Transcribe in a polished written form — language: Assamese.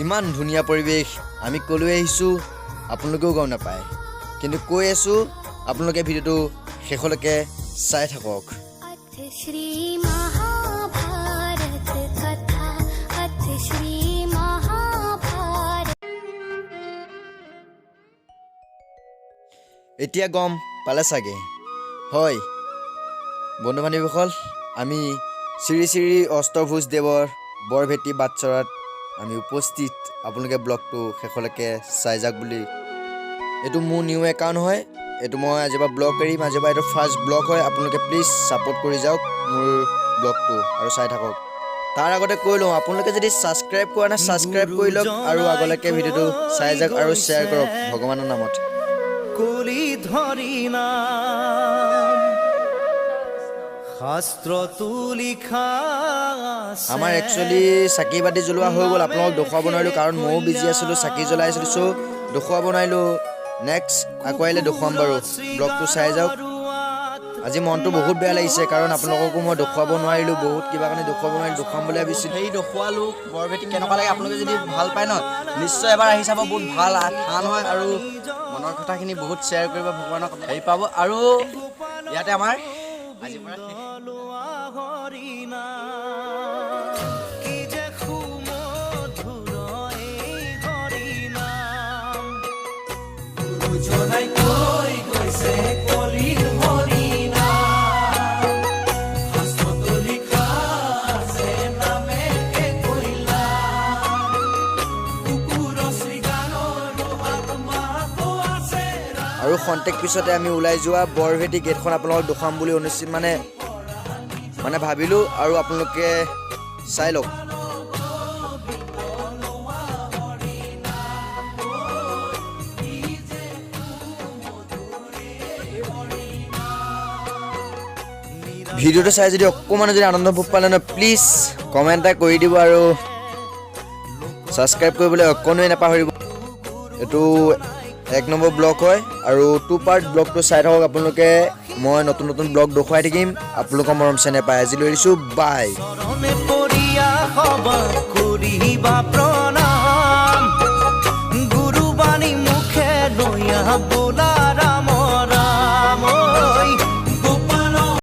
ইমান ধুনীয়া পৰিৱেশ আমি কলৈ আহিছোঁ আপোনালোকেও গম নাপায় কিন্তু কৈ আছোঁ আপোনালোকে ভিডিঅ'টো শেষলৈকে চাই থাকক श्री महाभारत कथा अथ श्री महाभारत এতিয়া গম পালে চাগে হয় বন্ধু বান্ধৱীসকল আমি শ্ৰী শ্ৰী অষ্টভুজ দেৱৰ বৰভেটি বাটচৰাত আমি উপস্থিত আপোনালোকে ব্লগটো শেষলৈকে চাই যাওক বুলি এইটো মোৰ নিউ একাউণ্ট হয় এইটো মই আজিৰ পৰা ব্লগ কৰিম আজিৰ পৰা এইটো ফাৰ্ষ্ট ব্লগ হয় আপোনালোকে প্লিজ ছাপোৰ্ট কৰি যাওক মোৰ ব্লগটো আৰু চাই থাকক তাৰ আগতে কৈ লওঁ আপোনালোকে যদি ছাবস্ক্ৰাইব কৰা নাই ছাবস্ক্ৰাইব কৰি লওক আৰু আগলৈকে ভিডিঅ'টো চাই যাওক আৰু শ্বেয়াৰ কৰক ভগৱানৰ নামত কলি ধৰি শাস্ত্ৰ তুলিখা আমাৰ একচুৱেলি চাকি বাতি জ্বলোৱা হৈ গ'ল আপোনালোকক দেখুৱাব নোৱাৰিলোঁ কাৰণ ময়ো বিজি আছিলোঁ চাকি জ্বলাই আছিলোঁ চ' দেখুৱাব নোৱাৰিলোঁ নেক্সট আকৌ আহিলে দেখুৱাম বাৰু ব্লগটো চাই যাওক আজি মনটো বহুত বেয়া লাগিছে কাৰণ আপোনালোককো মই দেখুৱাব নোৱাৰিলোঁ বহুত কিবা কাৰণে দেখুৱাব নোৱাৰিলোঁ দেখুৱাম বুলি ভাবিছিলোঁ সেই দেখুৱালোঁ বৰভেটি কেনেকুৱা লাগে আপোনালোকে যদি ভাল পায় ন নিশ্চয় এবাৰ আহি চাব বহুত ভাল থান হয় আৰু মনৰ কথাখিনি বহুত শ্বেয়াৰ কৰিব ভগৱানক হেৰি পাব আৰু ইয়াতে আমাৰ আজিৰ পৰা আৰু খন্তেক পিছতে আমি ওলাই যোৱা বৰভেটি গেটখন আপোনালোকক দেখুৱাম বুলি অনুষ্ঠিত মানে ভাবিলোঁ আৰু আপোনালোকে চাই লওক ভিডিঅ'টো চাই যদি অকণমান যদি আনন্দ ভোগ পালে ন প্লিজ কমেণ্ট এটা কৰি দিব আৰু ছাবস্ক্ৰাইব কৰিবলৈ অকণোৱে নাপাহৰিব এইটো 1 নম্বৰ ব্লগ হয় আৰু 2 পাৰ্ট ব্লগটো চাই থাকক আপোনালোকে মই নতুন নতুন ব্লগ দেখুৱাই থাকিম আপোনালোকৰ মৰম চেনেহ পাই আজি লৈ দিছোঁ বাই